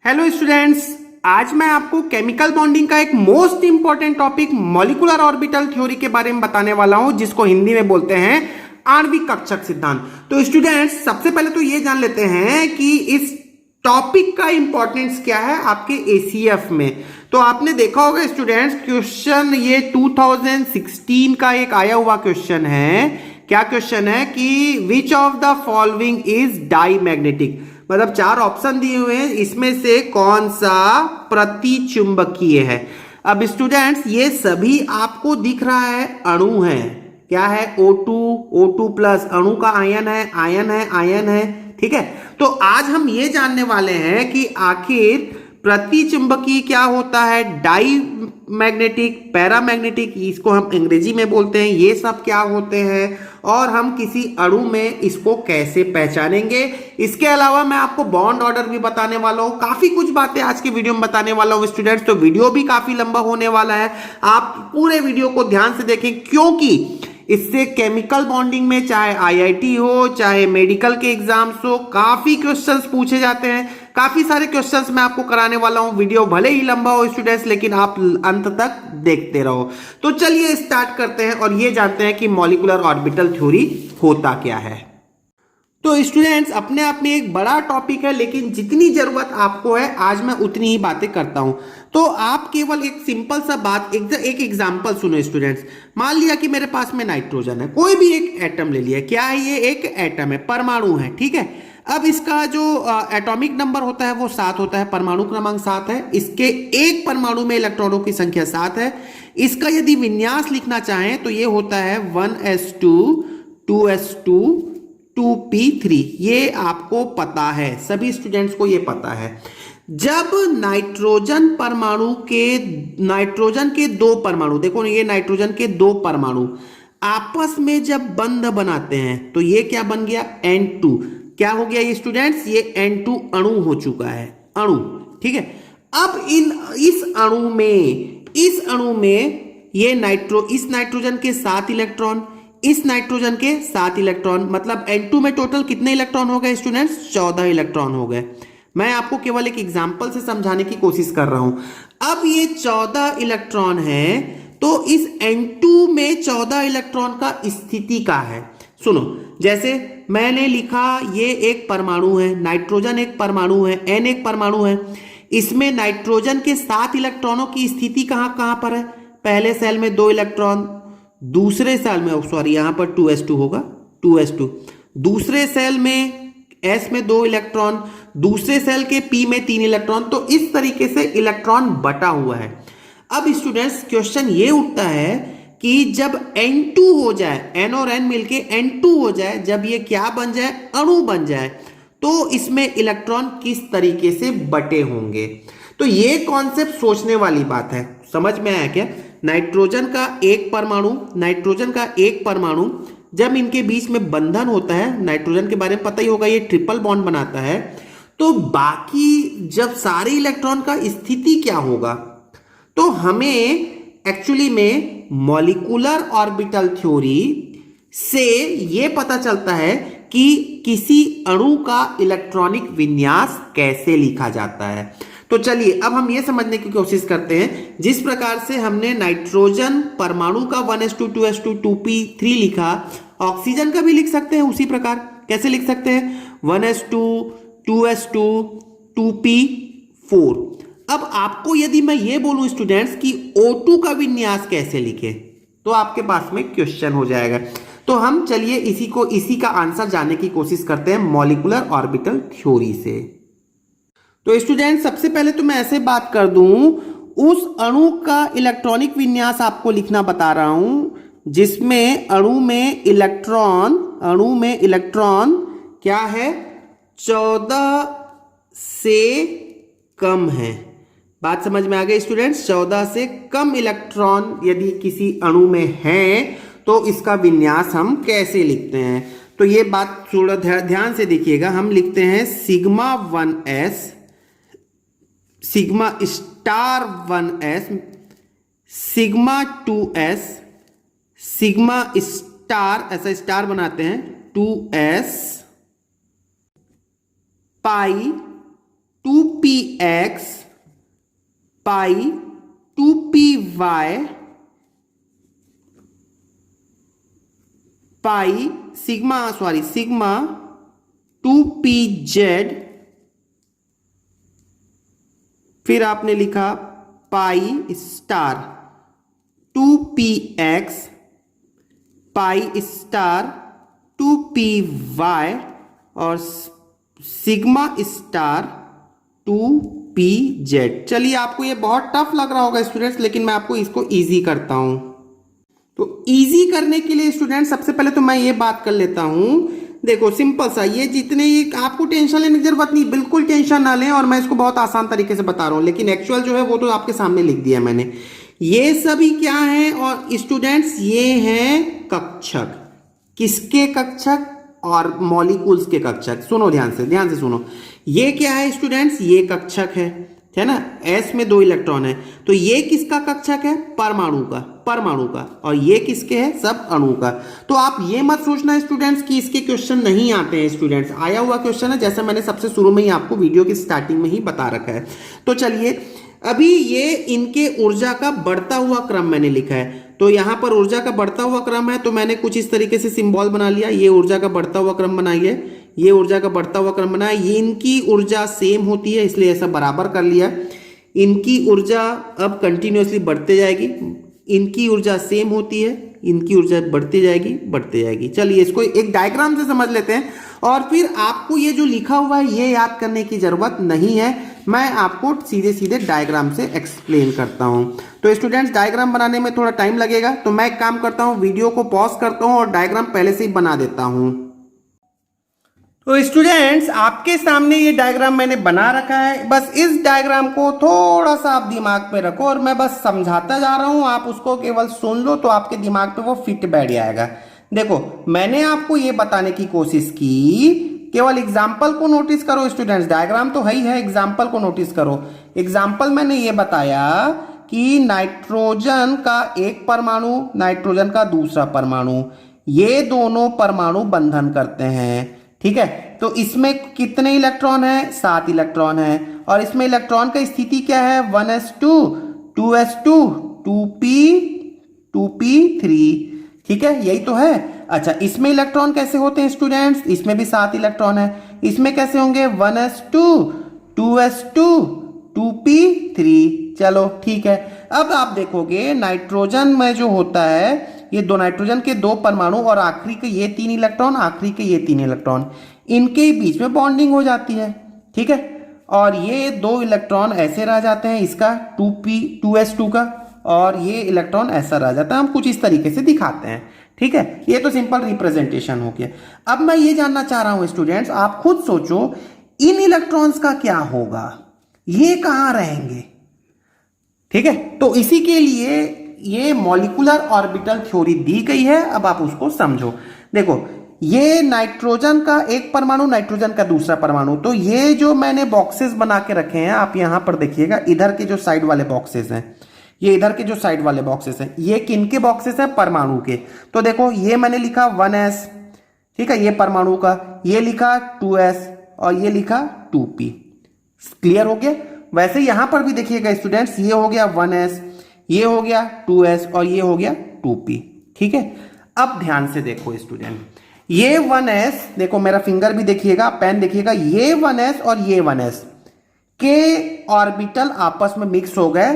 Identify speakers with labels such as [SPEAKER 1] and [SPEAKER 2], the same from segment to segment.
[SPEAKER 1] Hello students, आज मैं आपको केमिकल बॉन्डिंग का एक most important topic molecular orbital theory के बारे में बताने वाला हूं, जिसको हिंदी में बोलते हैं आणविक कक्षक सिद्धांत। तो स्टूडेंट्स, सबसे पहले तो ये जान लेते हैं कि इस टॉपिक का इंपॉर्टेंस क्या है आपके एसीएफ में। तो आपने देखा होगा स्टूडेंट्स, क्वेश्चन ये 2016 का एक आया हुआ क्वेश्चन है। क्या क्वेश्चन है कि विच of the following is diamagnetic, मतलब चार ऑप्शन दिए हुए हैं, इसमें से कौन सा प्रतिचुंबकीय है। अब स्टूडेंट्स, ये सभी आपको दिख रहा है अणु है। क्या है? O2 प्लस अणु का आयन है, आयन है, आयन है। ठीक है, तो आज हम ये जानने वाले हैं कि आखिर प्रतिचुंबकीय क्या होता है, डाई मैग्नेटिक, पैरामैग्नेटिक, इसको हम अंग्रेजी में बोलते हैं, ये सब क्या होते हैं और हम किसी अणु में इसको कैसे पहचानेंगे। इसके अलावा मैं आपको बॉन्ड ऑर्डर भी बताने वाला हूं, काफी कुछ बातें आज के वीडियो में बताने वाला हूं स्टूडेंट्स। तो वीडियो भी काफी लंबा होने वाला है, आप पूरे वीडियो को ध्यान से देखें, क्योंकि इससे केमिकल बॉन्डिंग में चाहे आईआईटी हो चाहे मेडिकल के एग्जाम्स हो, काफी क्वेश्चंस पूछे जाते हैं। काफी सारे क्वेश्चंस मैं आपको कराने वाला हूं। वीडियो भले ही लंबा हो स्टूडेंट्स, लेकिन आप अंत तक देखते रहो। तो चलिए स्टार्ट करते हैं और ये जानते हैं कि मॉलिक्यूलर ऑर्बिटल थ्योरी होता क्या है। तो स्टूडेंट्स, अपने आप में एक बड़ा टॉपिक है, लेकिन जितनी जरूरत आपको है आज मैं उतनी ही बातें करता हूं। तो आप केवल एक सिंपल सा बात, एक एग्जांपल सुनो स्टूडेंट्स। मान लिया कि मेरे पास में नाइट्रोजन है, कोई भी एक एटम ले लिया। क्या है? ये एक एटम है, परमाणु है। ठीक है, अब इसका जो एटॉमिक नंबर होता है वो 7 होता है, परमाणु क्रमांक 7 है। इसके एक परमाणु में इलेक्ट्रॉनों की संख्या 7 है। इसका यदि विन्यास लिखना चाहें तो ये होता है 1s2 2s2 2p3। ये आपको पता है, सभी स्टूडेंट्स को ये पता है। जब नाइट्रोजन के दो परमाणु, देखो ये नाइट्रोजन के दो परमाणु आपस में जब बंध बनाते हैं तो ये क्या बन गया? N2। क्या हो गया ये स्टूडेंट्स? ये N2 अणु हो चुका है, अणु। ठीक है, अब इस अणु में ये इस नाइट्रोजन के 7 इलेक्ट्रॉन, इस नाइट्रोजन के 7 इलेक्ट्रॉन, मतलब N2 में टोटल कितने इलेक्ट्रॉन हो गए स्टूडेंट्स? 14 इलेक्ट्रॉन हो गए। मैं आपको केवल एक एग्जांपल से समझाने की कोशिश कर रहा हूं। अब ये 14 इलेक्ट्रॉन है, तो इस N2 में 14 इलेक्ट्रॉन का स्थिति का है। सुनो, जैसे मैंने लिखा ये एक परमाणु है, नाइट्रोजन एक परमाणु है, N एक परमाणु है। इसमें नाइट्रोजन के 7 इलेक्ट्रॉनों की स्थिति कहां पर है? पहले सेल में 2 इलेक्ट्रॉन, दूसरे सेल में सॉरी यहां पर 2s2 होगा, 2s2। दूसरे सेल में S में 2 इलेक्ट्रॉन, दूसरे सेल के P में 3 इलेक्ट्रॉन। तो इस तरीके से इलेक्ट्रॉन बटा हुआ है। अब स्टूडेंट्स, क्वेश्चन ये उठता है कि जब N2 हो जाए, N और N मिलके N2 हो जाए, जब ये क्या बन जाए? अणु बन जाए, तो इसमें इलेक्ट्रॉन किस तरीके से बटे होंगे। तो ये कॉन्सेप्ट सोचने वाली बात है। समझ में आया क्या? नाइट्रोजन का एक परमाणु जब इनके बीच में बंधन होता है, नाइट्रोजन के बारे में पता ही होगा, ये ट्रिपल बॉन्ड बनाता है, तो बाकी जब सारे इलेक्ट्रॉन का स्थिति क्या होगा, तो हमें एक्चुअली में मॉलिक्यूलर ऑर्बिटल थ्योरी से ये पता चलता है कि किसी अणु का इलेक्ट्रॉनिक विन्यास कैसे लिखा जाता है। तो चलिए अब हम ये समझने की कोशिश करते हैं, जिस प्रकार से हमने नाइट्रोजन परमाणु का 1s2 2s2 2p3 लिखा, ऑक्सीजन का भी लिख सकते हैं उसी प्रकार। कैसे लिख सकते हैं? 1s2 2s2 2p4। अब आपको यदि मैं ये बोलूं स्टूडेंट्स कि O2 का विन्यास कैसे लिखे, तो आपके पास में क्वेश्चन हो जाएगा। तो हम चलिए इसी का आंसर जानने की कोशिश करते हैं मॉलिक्यूलर ऑर्बिटल थ्योरी से। तो स्टूडेंट, सबसे पहले तो मैं ऐसे बात कर दूं, उस अणु का इलेक्ट्रॉनिक विन्यास आपको लिखना बता रहा हूं जिसमें अणु में इलेक्ट्रॉन क्या है? 14 से कम है। बात समझ में आ गई स्टूडेंट्स? 14 से कम इलेक्ट्रॉन यदि किसी अणु में है तो इसका विन्यास हम कैसे लिखते हैं। तो ये बात थोड़ा ध्यान से देखिएगा। हम लिखते हैं sigma 1s, sigma star 1s, sigma 2s, sigma star, ऐसा स्टार बनाते हैं, 2s, पाई 2px पाई 2py पाई सिग्मा 2pz, फिर आपने लिखा pi star 2px pi star 2py और सिग्मा स्टार 2pz। चलिए, आपको ये बहुत टफ लग रहा होगा स्टूडेंट्स, लेकिन मैं आपको इसको इजी करता हूं। तो इजी करने के लिए स्टूडेंट सबसे पहले तो मैं ये बात कर लेता हूं। देखो, सिंपल सा, ये जितने ये आपको टेंशन लेने की जरूरत नहीं, बिल्कुल टेंशन ना लें, और मैं इसको बहुत आसान तरीके से बता रहा हूं, लेकिन एक्चुअल जो है वो तो आपके सामने लिख दिया मैंने। ये सभी क्या है और स्टूडेंट्स, ये हैं कक्षक। किसके कक्षक? और मॉलिक्यूल्स के कक्षक। सुनो ध्यान से सुनो। ये क्या है स्टूडेंट्स? ये कक्षक है ना। S में 2 इलेक्ट्रॉन है, तो ये किसका कक्षक है? परमाणु का। और ये किसके है? सब अणु का। तो आप ये मत सोचना स्टूडेंट्स कि इसके क्वेश्चन नहीं आते हैं। स्टूडेंट्स, आया हुआ क्वेश्चन है, जैसा मैंने सबसे शुरू में ही आपको वीडियो की स्टार्टिंग में ही बता रखा है। तो चलिए, अभी ये इनके ऊर्जा का बढ़ता हुआ क्रम मैंने लिखा है। तो यहां पर ऊर्जा का बढ़ता हुआ क्रम है, तो मैंने कुछ इस तरीके से सिंबल बना लिया। ये ऊर्जा का बढ़ता हुआ क्रम बनाइए, ये ऊर्जा का बढ़ता हुआ क्रम बनाया। ये इनकी ऊर्जा सेम होती है, इसलिए ऐसा बराबर कर लिया। इनकी ऊर्जा अब कंटिन्यूअसली बढ़ते जाएगी, इनकी ऊर्जा सेम होती है, इनकी ऊर्जा बढ़ती जाएगी। चलिए, इसको एक डायग्राम से समझ लेते हैं, और फिर आपको ये जो लिखा हुआ है ये याद करने की जरूरत नहीं है। मैं आपको सीधे डायग्राम से एक्सप्लेन करता हूं। तो स्टूडेंट्स, डायग्राम बनाने में थोड़ा टाइम लगेगा, तो मैं एक काम करता हूं, वीडियो को पॉज करता हूं और डायग्राम पहले से ही बना देता हूं। तो स्टूडेंट्स, आपके सामने ये डायग्राम मैंने बना रखा है। बस इस डायग्राम को थोड़ा सा आप दिमाग पे रखो, और मैं बस समझाता जा रहा हूं, आप उसको केवल सुन लो तो आपके दिमाग पे वो फिट बैठ जाएगा। देखो, मैंने आपको ये बताने की कोशिश की, केवल एग्जाम्पल को नोटिस करो स्टूडेंट्स। डायग्राम तो है ही है, एग्जाम्पल को नोटिस करो। एग्जाम्पल मैंने ये बताया कि नाइट्रोजन का एक परमाणु, नाइट्रोजन का दूसरा परमाणु, ये दोनों परमाणु बंधन करते हैं। ठीक है, तो इसमें कितने इलेक्ट्रॉन है? 7 इलेक्ट्रॉन है। और इसमें इलेक्ट्रॉन का स्थिति क्या है? 1s2 2s2 2p3। ठीक है, यही तो है। अच्छा, इसमें इलेक्ट्रॉन कैसे होते हैं स्टूडेंट्स? इसमें भी 7 इलेक्ट्रॉन है। इसमें कैसे होंगे? 1s2 2s2 2p3। चलो ठीक है। अब आप देखोगे नाइट्रोजन में जो होता है, ये दो नाइट्रोजन के 2 परमाणु और आखिरी के ये 3 इलेक्ट्रॉन, आखिरी के ये 3 इलेक्ट्रॉन, इनके बीच में बॉन्डिंग हो जाती है। ठीक है, और ये 2 इलेक्ट्रॉन ऐसे रह जाते हैं, इसका 2s2 का, और ये इलेक्ट्रॉन ऐसा रह जाता है। हम कुछ इस तरीके से दिखाते हैं। ठीक है, ये तो सिंपल रिप्रेजेंटेशन हो गया। अब मैं ये जानना चाह रहा हूं स्टूडेंट्स, आप खुद सोचो, इन इलेक्ट्रॉन्स का क्या होगा? ये कहां रहेंगे? ठीक है, तो इसी के लिए ये मॉलिक्यूलर ऑर्बिटल थ्योरी दी गई है। अब आप उसको समझो। देखो, ये नाइट्रोजन का एक परमाणु, नाइट्रोजन का दूसरा परमाणु, तो ये जो मैंने बॉक्सेस बना के रखे हैं, आप यहां पर देखिएगा, इधर के जो साइड वाले बॉक्सेस हैं, ये इधर के जो साइड वाले बॉक्सेस हैं, ये किनके बॉक्सेस हैं? परमाणु के। तो देखो, ये मैंने लिखा 1s, ठीक है, ये परमाणु का, ये लिखा 2s और ये लिखा 2p। क्लियर हो गया? वैसे यहां पर भी देखिएगा स्टूडेंट्स, ये हो गया 1s, ये हो गया 2s और ये हो गया 2p। ठीक है, अब ध्यान से देखो स्टूडेंट, ये 1s, देखो मेरा फिंगर भी देखिएगा, पेन देखिएगा, ये 1s और ये 1s के ऑर्बिटल आपस में मिक्स हो गए,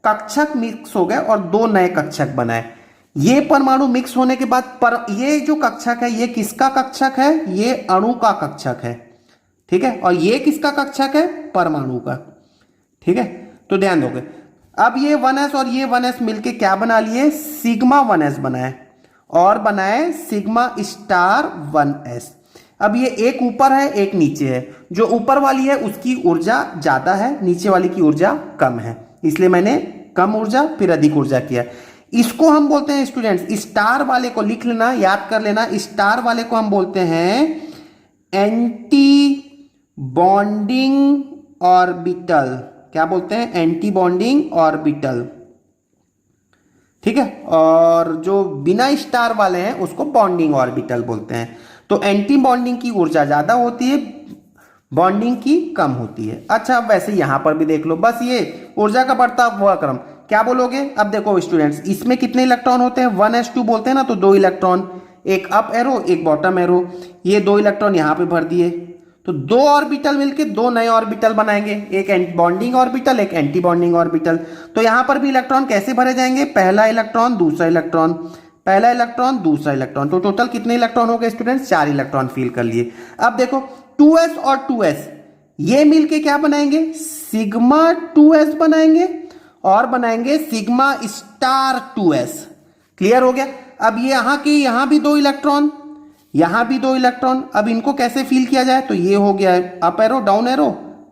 [SPEAKER 1] कक्षक मिक्स हो गए और 2 नए कक्षक बनाए। ये परमाणु मिक्स होने के बाद ये जो कक्षक है, ये किसका कक्षक है? ये अणु का कक्षक है। ठीक है, और ये किसका कक्षक है? परमाणु का। ठीक है, तो ध्यान दोगे। अब ये 1s और ये 1s मिलके क्या बना लिए? सिग्मा 1s बनाए, और बनाए सिग्मा स्टार 1s। अब ये एक ऊपर है, एक नीचे है। जो ऊपर वाली है उसकी ऊर्जा ज्यादा है, नीचे वाली की ऊर्जा कम है, इसलिए मैंने कम ऊर्जा फिर अधिक ऊर्जा किया। इसको हम बोलते हैं स्टूडेंट्स, स्टार वाले को लिख लेना, याद कर लेना, स्टार वाले को हम बोलते हैं एंटी बॉन्डिंग ऑर्बिटल। क्या बोलते हैं? Anti bonding orbital. ठीक है, और जो बिना स्टार वाले हैं उसको बॉन्डिंग ऑर्बिटल बोलते हैं। तो एंटी बॉन्डिंग की ऊर्जा ज्यादा होती है, बॉन्डिंग की कम होती है। अच्छा, अब वैसे यहां पर भी देख लो, बस ये ऊर्जा का बढ़ता हुआ क्रम। क्या बोलोगे? अब देखो स्टूडेंट्स, इसमें कितने इलेक्ट्रॉन होते हैं? 1s2 बोलते हैं ना, तो 2 इलेक्ट्रॉन, एक अप एरो एक बॉटम एरो, ये 2 इलेक्ट्रॉन यहां पे भर दिए, तो 2 ऑर्बिटल मिलके 2 नए ऑर्बिटल बनाएंगे, एक बॉन्डिंग ऑर्बिटल एक एंटी बॉन्डिंग ऑर्बिटल। तो यहां पर भी इलेक्ट्रॉन कैसे भरे जाएंगे? पहला इलेक्ट्रॉन दूसरा इलेक्ट्रॉन, पहला इलेक्ट्रॉन दूसरा इलेक्ट्रॉन, तो टोटल कितने इलेक्ट्रॉन हो गए स्टूडेंट्स? 4 इलेक्ट्रॉन फिल कर लिए। अब देखो 2s और 2s ये मिलके क्या बनाएंगे? सिग्मा 2s बनाएंगे और बनाएंगे सिग्मा स्टार 2s। क्लियर हो गया? अब ये यहां के यहां भी 2 इलेक्ट्रॉन, यहां भी 2 इलेक्ट्रॉन, अब इनको कैसे फील किया जाए? तो ये हो गया है up arrow down arrow,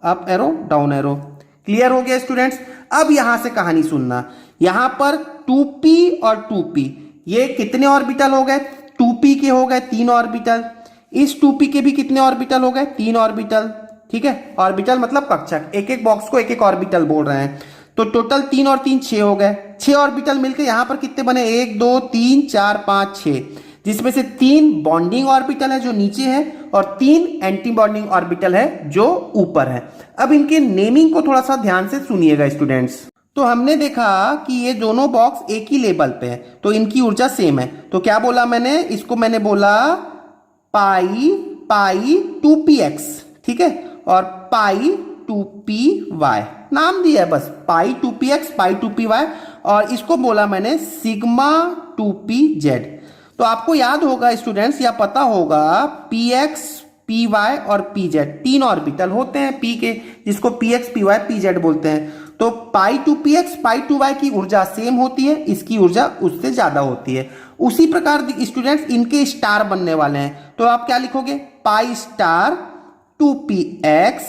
[SPEAKER 1] up arrow down arrow. Clear हो गया स्टूडेंट्स? अब यहां से कहानी सुनना, यहां पर 2p और 2p ये कितने ऑर्बिटल हो गए? 2p के हो गए 3 ऑर्बिटल, इस 2p के भी कितने ऑर्बिटल हो गए? 3 ऑर्बिटल। ठीक है, ऑर्बिटल मतलब कक्षक, एक एक बॉक्स को एक एक ऑर्बिटल बोल रहे हैं। तो टोटल 3 और 3 6 हो गए, 6 ऑर्बिटल मिलकर यहां पर कितने बने? 1 2 3 4 5 6, जिसमें से 3 बॉन्डिंग ऑर्बिटल है जो नीचे है और 3 एंटी बॉन्डिंग ऑर्बिटल है जो ऊपर है। अब इनके नेमिंग को थोड़ा सा ध्यान से सुनिएगा स्टूडेंट्स। तो हमने देखा कि ये दोनों बॉक्स एक ही लेवल पे है, तो इनकी ऊर्जा सेम है। तो क्या बोला मैंने? इसको मैंने बोला पाई पाई 2px, ठीक है, और पाई 2py, नाम दिया है बस, पाई 2px पाई 2py, और इसको बोला मैंने सिग्मा 2pz। तो आपको याद होगा स्टूडेंट्स, या पता होगा, px py और pz 3 ऑर्बिटल होते हैं p के, जिसको px py pz बोलते हैं। तो पाई 2px पाई 2y की ऊर्जा सेम होती है, इसकी ऊर्जा उससे ज्यादा होती है। उसी प्रकार स्टूडेंट्स इनके स्टार बनने वाले हैं, तो आप क्या लिखोगे? Pi star 2px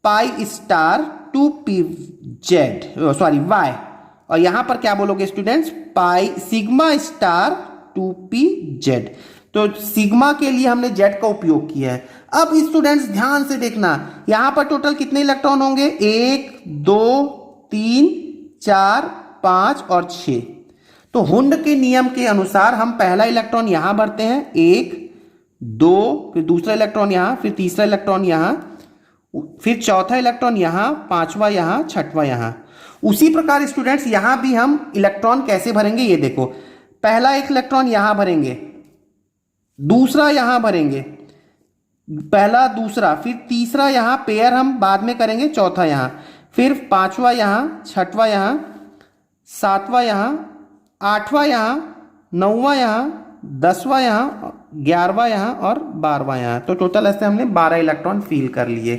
[SPEAKER 1] pi star 2pz, sorry y, और यहां पर क्या बोलोगे students? Pi sigma star 2pz। तो सिग्मा के लिए हमने जेड का उपयोग किया है। अब स्टूडेंट्स ध्यान से देखना, यहां पर टोटल कितने इलेक्ट्रॉन होंगे? 1 2 3 4 5 और 6। तो हुंड के नियम के अनुसार हम पहला इलेक्ट्रॉन यहां भरते हैं, 1 2, फिर दूसरा इलेक्ट्रॉन यहां, फिर तीसरा इलेक्ट्रॉन यहां, फिर चौथा इलेक्ट्रॉन यहां, पांचवा यहां, छठवां यहां। उसी प्रकार स्टूडेंट्स यहां भी हम इलेक्ट्रॉन कैसे भरेंगे ये देखो। पहला एक इलेक्ट्रॉन यहां भरेंगे, दूसरा यहां भरेंगे, पहला दूसरा, फिर तीसरा यहां पेयर हम बाद में करेंगे, चौथा यहां, फिर पांचवा यहां, छठवां यहां, सातवां यहां, आठवां यहां, नौवां यहां, 10वां यहां, 11वां यहां और 12वां यहां। तो टोटल ऐसे हमने 12 इलेक्ट्रॉन फिल कर लिए।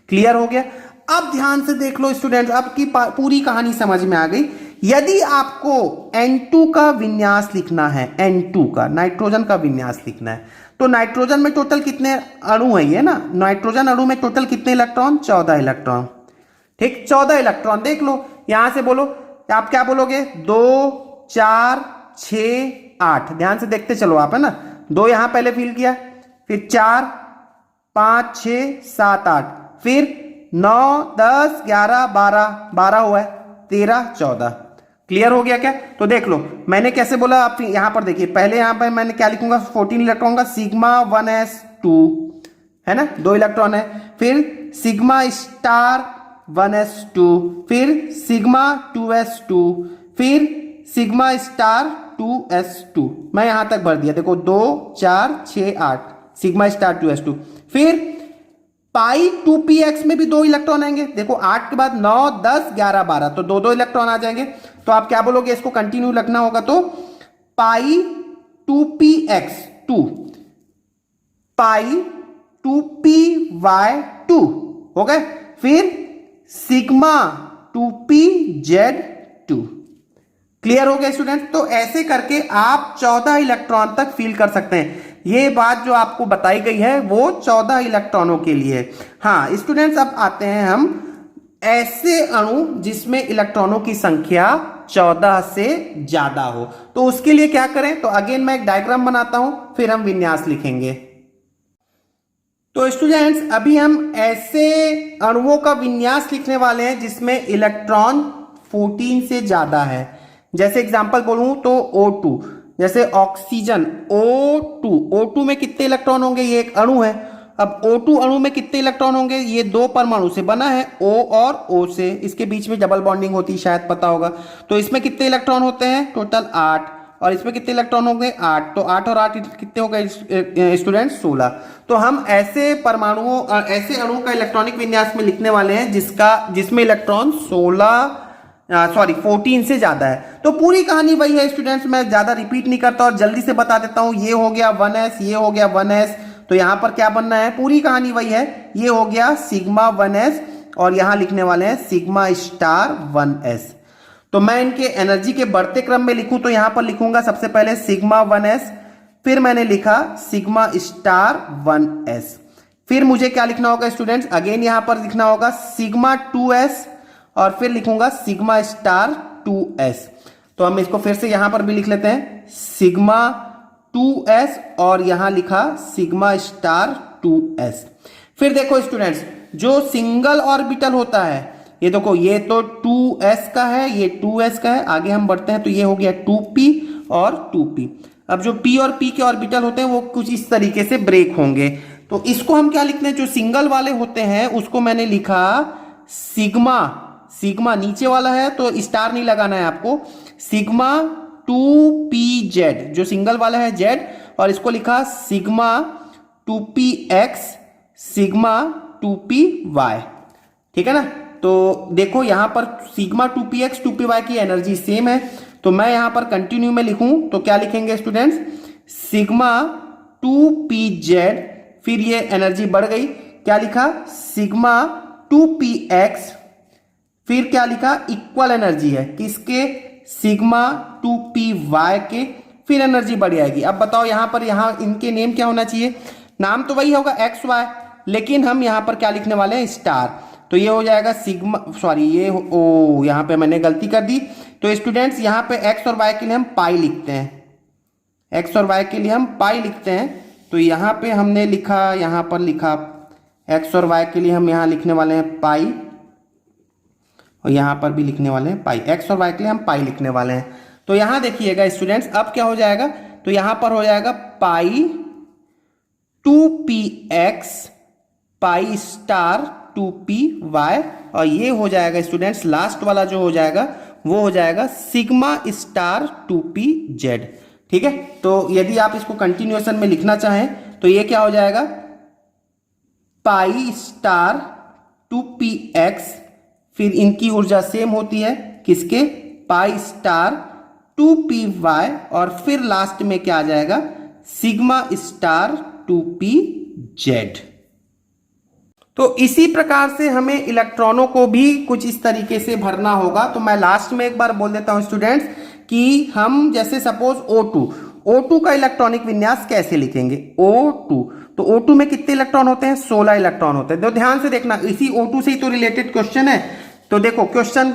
[SPEAKER 1] क्लियर हो गया? अब ध्यान से देख लो स्टूडेंट्स, अब की पूरी कहानी समझ में आ गई। यदि आपको N2 का विन्यास लिखना है, N2 का नाइट्रोजन का विन्यास लिखना है, तो नाइट्रोजन में टोटल कितने अणु है? ये ना, नाइट्रोजन अणु में टोटल कितने इलेक्ट्रॉन? 14 इलेक्ट्रॉन। ठीक, 14 इलेक्ट्रॉन। देख लो यहां से, बोलो आप क्या बोलोगे? 2 4 6 8। ध्यान से देखते चलो आप, है ना। 2 यहां पहले फिल किया, फिर 4 5 6 7 8, फिर 9 10 11 12 हुआ है, 13 14। क्लियर हो गया क्या? तो देख लो मैंने कैसे बोला, आप यहां पर देखिए, पहले यहां पर मैंने क्या लिखूंगा? 14 इलेक्ट्रॉन का सिग्मा 1s2, है ना, 2 इलेक्ट्रॉन है, फिर सिग्मा स्टार 1s2, फिर सिग्मा 2s2, फिर सिग्मा स्टार 2s2। मैं यहां तक भर दिया, देखो 2 4 6 8, सिग्मा स्टार 2s2। फिर पाई 2px में भी 2 इलेक्ट्रॉन आएंगे, देखो 8 के बाद 9 10 11 12, तो 2 इलेक्ट्रॉन आ जाएंगे। तो आप क्या बोलोगे? इसको कंटिन्यू रखना होगा, तो पाई 2px 2 पाई 2py 2 हो गए, फिर सिग्मा 2pz2। क्लियर हो गया स्टूडेंट? तो ऐसे करके आप 14 इलेक्ट्रॉन तक फिल कर सकते हैं। ये बात जो आपको बताई गई है वो 14 इलेक्ट्रॉनों के लिए। हाँ स्टूडेंट्स, अब आते हैं हम ऐसे अणु जिसमें इलेक्ट्रॉनों की संख्या 14 से ज्यादा हो, तो उसके लिए क्या करें? तो अगेन मैं एक डायग्राम बनाता हूं, फिर हम विन्यास लिखेंगे। तो स्टूडेंट्स अभी हम ऐसे अणुओं का विन्यास लिखने वाले हैं जिसमें इलेक्ट्रॉन 14 से ज्यादा है। जैसे एग्जांपल बोलूं तो O2, जैसे ऑक्सीजन O2 में कितने इलेक्ट्रॉन होंगे? ये एक अणु है। अब O2 अणु में कितने इलेक्ट्रॉन होंगे, ये दो परमाणु से बना है, O और O से, इसके बीच में डबल बॉन्डिंग होती है, शायद पता होगा। तो इसमें कितने इलेक्ट्रॉन होते हैं, टोटल 8, और इसमें कितने इलेक्ट्रॉन होंगे 8, तो 8 और 8 कितने हो गए स्टूडेंट 16। तो हम ऐसे परमाणुओं ऐसे अणुओं का इलेक्ट्रॉनिक विन्यास में लिखने वाले हैं जिसमें इलेक्ट्रॉन 14 से ज्यादा है। तो पूरी कहानी वही है स्टूडेंट्स, मैं ज्यादा रिपीट नहीं करता और जल्दी से बता देता हूं। ये हो गया 1s, ये हो गया 1s, तो यहां पर क्या बनना है, पूरी कहानी वही है। ये हो गया सिग्मा 1s और यहां लिखने वाले हैं सिग्मा स्टार 1s। तो मैं इनके एनर्जी के बढ़ते क्रम में लिखूं तो यहां पर लिखूंगा सबसे पहले सिग्मा 1s, फिर मैंने लिखा सिग्मा स्टार 1s, फिर मुझे क्या लिखना होगा स्टूडेंट्स, अगेन यहां पर लिखना होगा सिग्मा 2s और फिर लिखूंगा सिग्मा स्टार 2s। तो हम इसको फिर से यहां पर भी लिख लेते हैं सिग्मा 2s और यहां लिखा सिग्मा स्टार 2s। फिर देखो स्टूडेंट्स, जो सिंगल ऑर्बिटल होता है, ये देखो ये तो 2s का है, ये 2s का है, आगे हम बढ़ते हैं तो ये हो गया 2p और 2p। अब जो p और p के ऑर्बिटल होते हैं वो कुछ इस तरीके से ब्रेक होंगे, तो इसको हम क्या लिखते हैं, जो सिंगल वाले होते हैं उसको मैंने लिखा सिग्मा नीचे वाला है तो स्टार नहीं लगाना है आपको, सिग्मा 2pz, जो सिंगल वाला है z, और इसको लिखा सिग्मा 2px सिग्मा 2py, ठीक है ना। तो देखो यहां पर सिग्मा 2px 2py की एनर्जी सेम है, तो मैं यहां पर कंटिन्यू में लिखूं तो क्या लिखेंगे स्टूडेंट्स, सिग्मा 2pz, फिर ये एनर्जी बढ़ गई, क्या लिखा सिग्मा 2px, फिर क्या लिखा इक्वल एनर्जी है किसके, सिग्मा 2py के, फिर एनर्जी बढ़ जाएगी। अब बताओ यहां पर इनके नेम क्या होना चाहिए, नाम तो वही होगा एक्स वाई, लेकिन हम यहां पर क्या लिखने वाले हैं स्टार, तो ये हो जाएगा सिग्मा, सॉरी ये ओ यहां पे मैंने गलती कर दी। तो स्टूडेंट्स यहां पे एक्स और वाई के लिए हम पाई लिखते हैं, एक्स और वाई के लिए हम पाई लिखते हैं, तो यहां पे हमने लिखा, यहां पर लिखा एक्स और वाई के लिए हम यहां लिखने वाले हैं पाई, और यहां पर भी लिखने वाले हैं पाई, एक्स और वाई के लिए हम पाई लिखने वाले हैं। तो यहां देखिएगा स्टूडेंट्स, अब क्या हो जाएगा, तो यहां पर हो जाएगा पाई 2px पाई स्टार 2py, और ये हो जाएगा स्टूडेंट्स लास्ट वाला जो हो जाएगा वो हो जाएगा सिग्मा स्टार 2pz, ठीक है। तो यदि आप इसको कंटिन्यूएशन में लिखना चाहें तो ये क्या हो जाएगा, पाई स्टार 2px, फिर इनकी ऊर्जा सेम होती है किसके, पाई स्टार 2py, और फिर लास्ट में क्या आ जाएगा सिग्मा स्टार 2pz। तो इसी प्रकार से हमें इलेक्ट्रॉनों को भी कुछ इस तरीके से भरना होगा। तो मैं लास्ट में एक बार बोल देता हूं स्टूडेंट्स कि हम जैसे सपोज O2 का इलेक्ट्रॉनिक विन्यास कैसे लिखेंगे, O2, तो O2 में कितने इलेक्ट्रॉन होते हैं, 16 इलेक्ट्रॉन होते हैं। तो ध्यान से देखना, इसी O2 से ही तो रिलेटेड क्वेश्चन है। तो देखो क्वेश्चन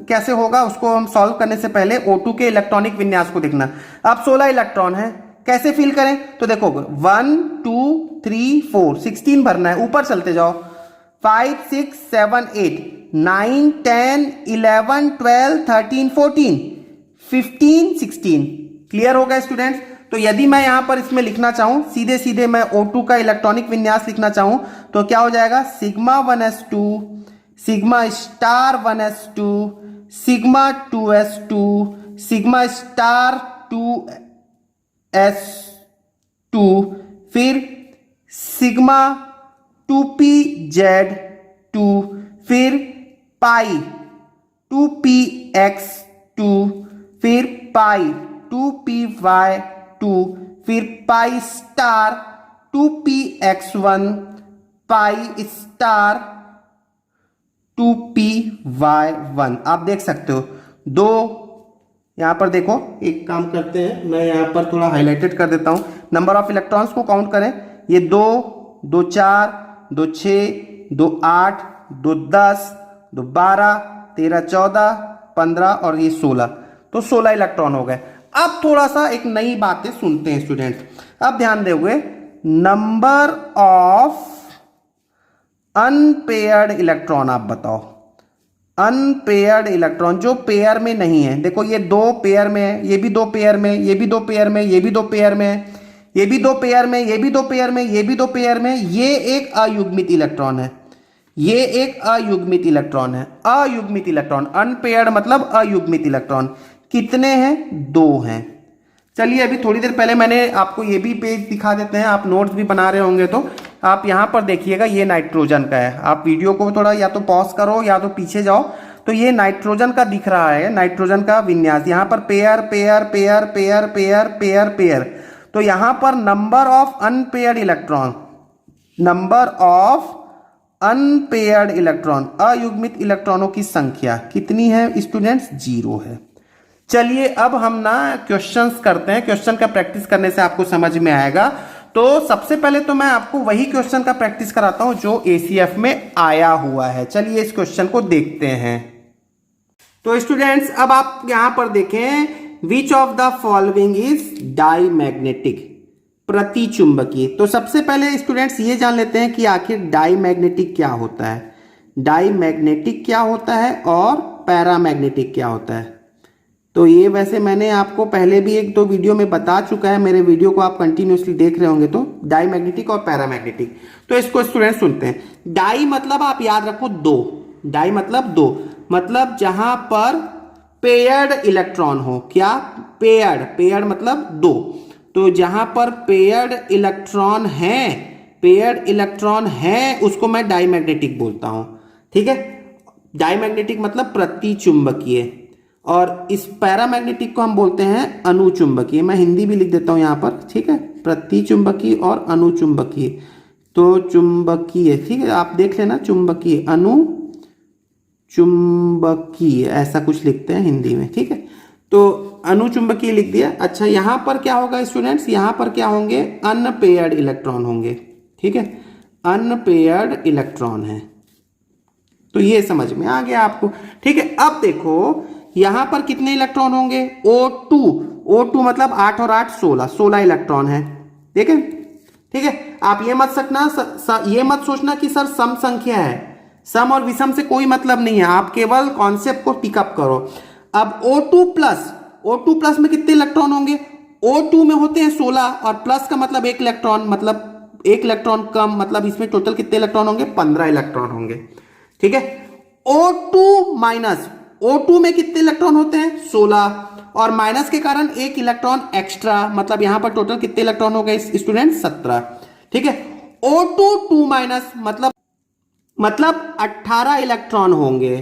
[SPEAKER 1] कैसे होगा, उसको हम सॉल्व करने से पहले O2 के इलेक्ट्रॉनिक विन्यास को देखना। अब 16 इलेक्ट्रॉन है, कैसे फिल करें, तो देखो 1 2 3 4 16 भरना है, ऊपर चलते जाओ, 5 6 7 8 9 10 11 12 13 14 15 16, क्लियर होगा स्टूडेंट्स। तो यदि मैं यहां पर इसमें लिखना चाहूं, सीधे सीधे मैं O2 का इलेक्ट्रॉनिक विन्यास लिखना चाहूं तो क्या हो जाएगा, sigma 1s2 sigma star 1s2 sigma 2s2 sigma star 2s2, फिर सिग्मा 2pz2, फिर पाई 2px2, फिर पाई 2py2, फिर pi star 2px1, pi star 2py1। आप देख सकते हो दो, यहां पर देखो एक काम करते हैं, मैं यहां पर थोड़ा हाईलाइटेड कर देता हूं, नंबर ऑफ इलेक्ट्रॉन्स को काउंट करें, ये 2 2 4 2 6 2 8 2 10 2 12 13 14 15 और ये 16, तो 16 इलेक्ट्रॉन हो गए। अब थोड़ा सा एक नई बातें सुनते हैं स्टूडेंट, अब ध्यान दोगे, नंबर ऑफ अनपेयर्ड इलेक्ट्रॉन आप बताओ, अनपेयर्ड इलेक्ट्रॉन जो पेयर में नहीं है, देखो ये 2 पेयर में है, ये भी 2 पेयर में, ये भी 2 पेयर में, ये भी 2 पेयर में है, ये भी 2 पेयर में, ये भी 2 पेयर में, ये भी 2 पेयर में, ये एक अयुग्मित इलेक्ट्रॉन है, ये एक अयुग्मित इलेक्ट्रॉन है, अयुग्मित इलेक्ट्रॉन, अनपेयर्ड मतलब अयुग्मित इलेक्ट्रॉन। कितने हैं? 2 हैं। चलिए अभी थोड़ी देर पहले मैंने आपको ये भी पेज दिखा देते हैं, आप नोट्स भी बना रहे होंगे तो आप यहाँ पर देखिएगा, ये नाइट्रोजन का है। आप वीडियो को थोड़ा या तो पॉज करो या तो पीछे जाओ, तो ये नाइट्रोजन का दिख रहा है, नाइट्रोजन का विन्यास। यहाँ पर pair pair pair pair pair pair pair, तो यहाँ पर number of unpaired electron, number of unpaired electron, अयुग्मित इलेक्ट्रॉनों की संख्या कितनी है स्टूडेंट्स? 0 है। चलिए अब हम ना क्वेश्चंस करते हैं, क्वेश्चन का प्रैक्टिस करने से आपको समझ में आएगा। तो सबसे पहले तो मैं आपको वही क्वेश्चन का प्रैक्टिस कराता हूं जो ACF में आया हुआ है। चलिए इस क्वेश्चन को देखते हैं। तो स्टूडेंट्स अब आप यहां पर देखें, which of the following is diamagnetic, प्रतिचुंबकीय। तो सबसे पहले स्टूडेंट्स ये जान लेते हैं कि आखिर डाईमैग्नेटिक क्या होता है, डाईमैग्नेटिक क्या होता है और पैरामैग्नेटिक क्या होता है। तो ये वैसे मैंने आपको पहले भी 1-2 वीडियो में बता चुका है, मेरे वीडियो को आप कंटिन्यूसली देख रहे होंगे। तो डाईमैग्नेटिक और पैरामैग्नेटिक, तो इसको स्टूडेंट सुनते हैं। डाई मतलब आप याद रखो 2, डाई मतलब 2, मतलब जहां पर पेयर्ड इलेक्ट्रॉन हो। क्या? पेयर्ड, पेयर्ड मतलब 2। तो जहां पर पेयर्ड इलेक्ट्रॉन है, पेयर्ड इलेक्ट्रॉन है, उसको मैं डाईमैग्नेटिक बोलता हूं। ठीक है, डाईमैग्नेटिक मतलब प्रतिचुंबकीय, और इस पैरामैग्नेटिक को हम बोलते हैं अनुचुंबकीय। मैं हिंदी भी लिख देता हूं यहां पर, ठीक है, प्रतिचुंबकीय और अनुचुंबकीय। तो चुंबकीय, ठीक है, आप देख लेना, चुंबकीय, अनुचुंबकीय, ऐसा कुछ लिखते हैं हिंदी में, ठीक है। तो अनुचुंबकीय लिख दिया। अच्छा, यहां पर क्या होगा स्टूडेंट्स? यहां पर क्या होंगे? अनपेयर्ड इलेक्ट्रॉन होंगे, ठीक है, अनपेयर्ड इलेक्ट्रॉन है। तो ये समझ में आ गया आपको, ठीक है। अब देखो यहां पर कितने इलेक्ट्रॉन होंगे? O2, O2 मतलब 8 और 8 16, 16 इलेक्ट्रॉन है, ठीक है, ठीक है। आप ये मत ये मत सोचना कि सर सम संख्या है, सम और विषम से कोई मतलब नहीं है, आप केवल कॉन्सेप्ट को पिकअप करो। अब O2 प्लस में कितने इलेक्ट्रॉन होंगे? O2 में होते हैं 16, और प्लस का मतलब 1 इलेक्ट्रॉन, मतलब 1 इलेक्ट्रॉन कम, मतलब इसमें टोटल कितने इलेक्ट्रॉन होंगे? 15 इलेक्ट्रॉन होंगे, ठीक है। O2 माइनस, O2 में कितने इलेक्ट्रॉन होते हैं? 16, और माइनस के कारण 1 इलेक्ट्रॉन एक्स्ट्रा, मतलब यहां पर टोटल कितने इलेक्ट्रॉन हो गए स्टूडेंट? 17, ठीक है। O2 2 माइनस मतलब 18 इलेक्ट्रॉन होंगे,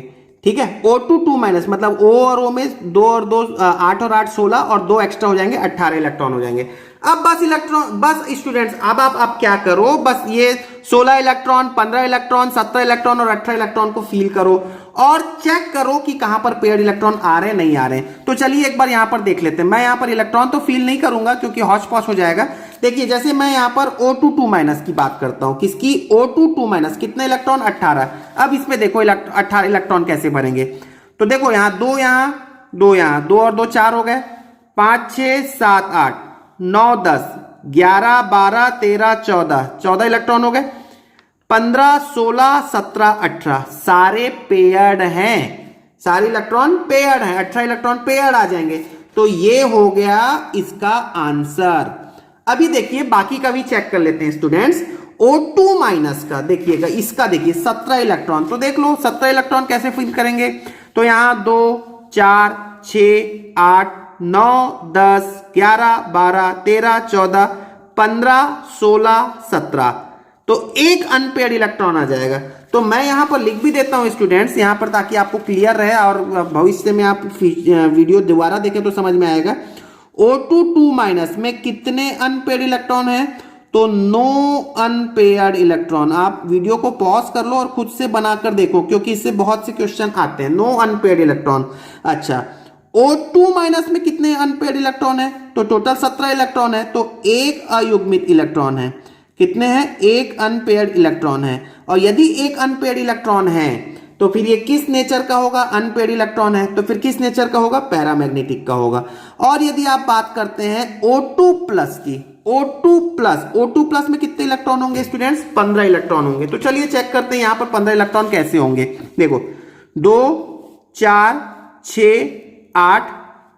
[SPEAKER 1] ठीक है। O2 2 माइनस मतलब O और O में 2 और 2 8 और 8 16, और 2 एक्स्ट्रा हो जाएंगे, 18 इलेक्ट्रॉन हो जाएंगे। अब बस स्टूडेंट्स, अब क्या करो, बस ये 16 इलेक्ट्रॉन, 15 इलेक्ट्रॉन, 17 इलेक्ट्रॉन और 18 इलेक्ट्रॉन को फील करो और चेक करो कि कहां पर पेयर्ड इलेक्ट्रॉन आ रहे हैं, नहीं आ रहे हैं। तो चलिए एक बार यहां पर देख लेते हैं। मैं यहां पर इलेक्ट्रॉन तो फील नहीं करूंगा क्योंकि हॉच पॉच हो जाएगा। देखिए, जैसे मैं यहां पर O2 2 माइनस की बात करता हूं, किसकी? O2 2 माइनस, कितने इलेक्ट्रॉन? 18। अब इसमें देखो 18 इलेक्ट्रॉन कैसे भरेंगे। तो देखो यहां 2, यहां 2, यहां 2 और 2 4 हो गए, 5 6 7 8 9 10 11 12 13 14, 14 इलेक्ट्रॉन हो गए, 15 16 17 18, सारे पेयर्ड हैं, सारे इलेक्ट्रॉन पेयर्ड हैं, 18 इलेक्ट्रॉन पेयर्ड आ जाएंगे। तो ये हो गया इसका आंसर। अभी देखिए बाकी का भी चेक कर लेते हैं स्टूडेंट्स। O2 माइनस का देखिएगा, इसका देखिए 17 इलेक्ट्रॉन, तो देख लो 17 इलेक्ट्रॉन कैसे फिल करेंगे। तो यहां 2 4 6 8 9 10 11 12 13 14 15 16 17, तो एक अनपेयर्ड इलेक्ट्रॉन आ जाएगा। तो मैं यहां पर लिख भी देता हूं स्टूडेंट्स यहां पर, ताकि आपको क्लियर रहे और भविष्य में आप वीडियो दोबारा देखें तो समझ में आएगा। O2 2 माइनस में कितने अनपेयर्ड इलेक्ट्रॉन है? तो नो अनपेयर्ड इलेक्ट्रॉन। आप वीडियो को पॉज कर लो और खुद से बनाकर देखो, क्योंकि इससे बहुत से क्वेश्चन आते हैं। No unpaired electron. अच्छा, O2 माइनस में कितने अनपेयर्ड इलेक्ट्रॉन है? तो टोटल 17 इलेक्ट्रॉन है, तो एक अयुग्मित इलेक्ट्रॉन है। कितने हैं? एक अनपेयर्ड इलेक्ट्रॉन है। और यदि एक अनपेयर्ड इलेक्ट्रॉन है तो फिर ये किस नेचर का होगा? अनपेयर्ड इलेक्ट्रॉन है, तो फिर किस नेचर का होगा? पैरामैग्नेटिक का होगा। और यदि आप बात करते हैं O2 प्लस की, O2 प्लस में कितने इलेक्ट्रॉन होंगे स्टूडेंट्स? 15 इलेक्ट्रॉन होंगे। तो चलिए चेक करते हैं यहां पर 15 इलेक्ट्रॉन कैसे होंगे। देखो 2 4 6 8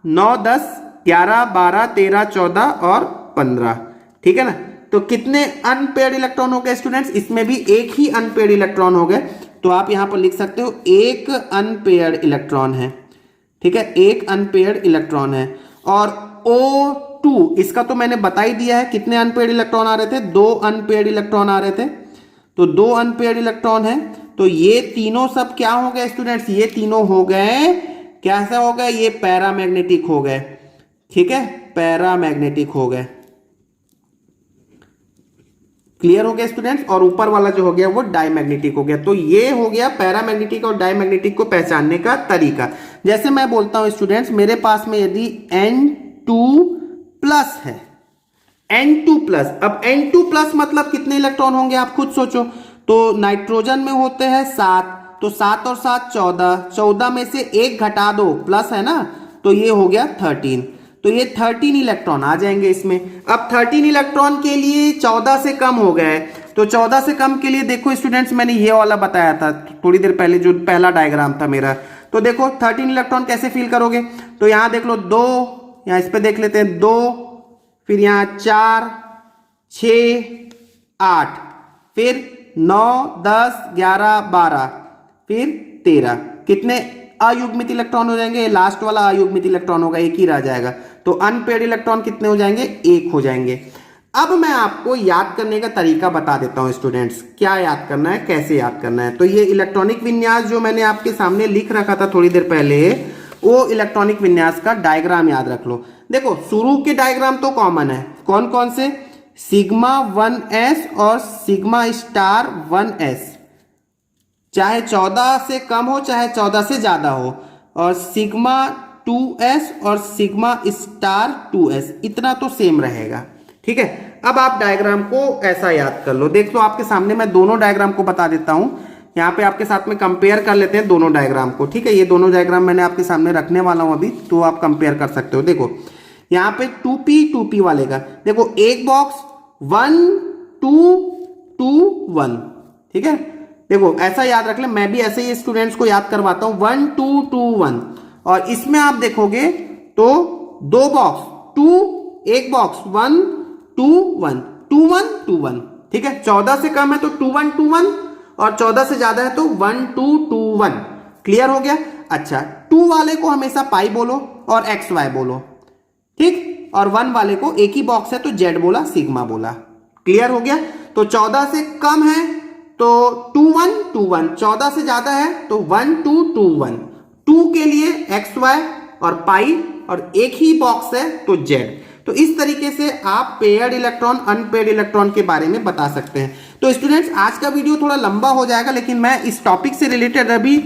[SPEAKER 1] 9 10 11 12 13 14 और 15, ठीक है ना। तो कितने अनपेयर्ड इलेक्ट्रॉन हो गए स्टूडेंट्स, इसमें भी एक ही अनपेयर्ड इलेक्ट्रॉन हो गए। तो आप यहां पर लिख सकते हो एक अनपेयर्ड इलेक्ट्रॉन है, ठीक है, एक अनपेयर्ड इलेक्ट्रॉन है। और O2 इसका तो मैंने बता ही दिया है, कितने अनपेयर्ड इलेक्ट्रॉन आ रहे थे, 2 अनपेयर्ड इलेक्ट्रॉन आ रहे थे। तो 2 अनपेयर्ड इलेक्ट्रॉन है। तो ये तीनों सब क्या हो गए स्टूडेंट्स, ये तीनों हो गए, कैसा हो गए, ये पैरामैग्नेटिक हो गए, ठीक है, पैरामैग्नेटिक हो गए। क्लियर हो गया स्टूडेंट्स। और ऊपर वाला जो हो गया वो डायमैग्नेटिक हो गया। तो ये हो गया पैरामैग्नेटिक और डायमैग्नेटिक को पहचानने का तरीका। जैसे मैं बोलता हूं स्टूडेंट्स, मेरे पास में यदि N2+ है, N2+, अब N2+ मतलब कितने इलेक्ट्रॉन होंगे आप खुद सोचो। तो नाइट्रोजन में होते हैं 7, तो 7 और 7 14, 14 में से एक घटा दो, प्लस है ना, तो ये हो गया 13। तो ये 13 इलेक्ट्रॉन आ जाएंगे इसमें। अब 13 इलेक्ट्रॉन के लिए 14 से कम हो गए, तो 14 से कम के लिए देखो स्टूडेंट्स, मैंने ये वाला बताया था थोड़ी देर पहले, जो पहला डायग्राम था मेरा। तो देखो 13 इलेक्ट्रॉन कैसे फील करोगे, तो यहां देख लो 2, यहां इस पे देख लेते हैं 2, फिर यहां 4, 6, 8, फिर 9, 10, 11, 12, फिर 13। कितने अयुग्मित इलेक्ट्रॉन हो जाएंगे, लास्ट वाला अयुग्मित इलेक्ट्रॉन होगा, एक ही रह जाएगा। तो अनपेयर्ड इलेक्ट्रॉन कितने हो जाएंगे, 1 हो जाएंगे। अब मैं आपको याद करने का तरीका बता देता हूं स्टूडेंट्स, क्या याद करना है, कैसे याद करना है। तो ये इलेक्ट्रॉनिक विन्यास जो मैंने आपके सामने लिख रखा था थोड़ी देर पहले, वो इलेक्ट्रॉनिक विन्यास का डायग्राम याद रख लो। देखो शुरू के डायग्राम तो कॉमन है, कौन कौन से, सिग्मा 1s और सिग्मा स्टार 1s, चाहे 14 से कम हो चाहे 14 से ज्यादा हो, और सिग्मा 2s और सिग्मा स्टार 2s, इतना तो सेम रहेगा, ठीक है। अब आप डायग्राम को ऐसा याद कर लो, देख लो आपके सामने, मैं दोनों डायग्राम को बता देता हूं, यहां पे आपके साथ में कंपेयर कर लेते हैं दोनों डायग्राम को, ठीक है। ये दोनों डायग्राम मैंने आपके सामने रखने वाला हूं अभी, तो आप कंपेयर कर सकते हो। देखो यहां पे 2p वाले का, देखो एक बॉक्स 1 2 2 1, ठीक है। देखो ऐसा याद रख ले, मैं भी ऐसे ही स्टूडेंट्स को याद करवाता हूं, 1 2 2 1। और इसमें आप देखोगे तो 2 बॉक्स 2, एक बॉक्स 1 2 1 2 1 2 1, ठीक है। 14 से कम है तो 2 1 2 1, और 14 से ज्यादा है तो 1 2 2 1। क्लियर हो गया। अच्छा, 2 वाले को हमेशा पाई बोलो और XY बोलो, ठीक, और 1 वाले को एक ही बॉक्स है तो Z बोला, सिग्मा बोला। क्लियर हो गया। तो 14 से कम है तो 2 1 2 1, 14 से ज्यादा है तो 1 2 2 1, 2 के लिए XY और पाई, और एक ही बॉक्स है तो Z। तो इस तरीके से आप पेयर्ड इलेक्ट्रॉन अनपेयर्ड इलेक्ट्रॉन के बारे में बता सकते हैं। तो स्टूडेंट्स आज का वीडियो थोड़ा लंबा हो जाएगा, लेकिन मैं इस टॉपिक से रिलेटेड अभी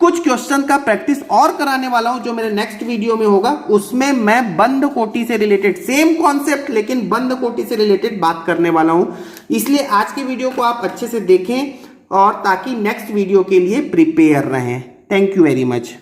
[SPEAKER 1] कुछ क्वेश्चन का प्रैक्टिस और कराने वाला हूं, जो मेरे नेक्स्ट वीडियो में होगा। उसमें मैं बंद कोटि से रिलेटेड, सेम कॉन्सेप्ट लेकिन बंद कोटि से रिलेटेड बात करने वाला हूं। इसलिए आज की वीडियो को आप अच्छे से देखें, और ताकि नेक्स्ट वीडियो के लिए प्रिपेयर रहें। Thank you very much.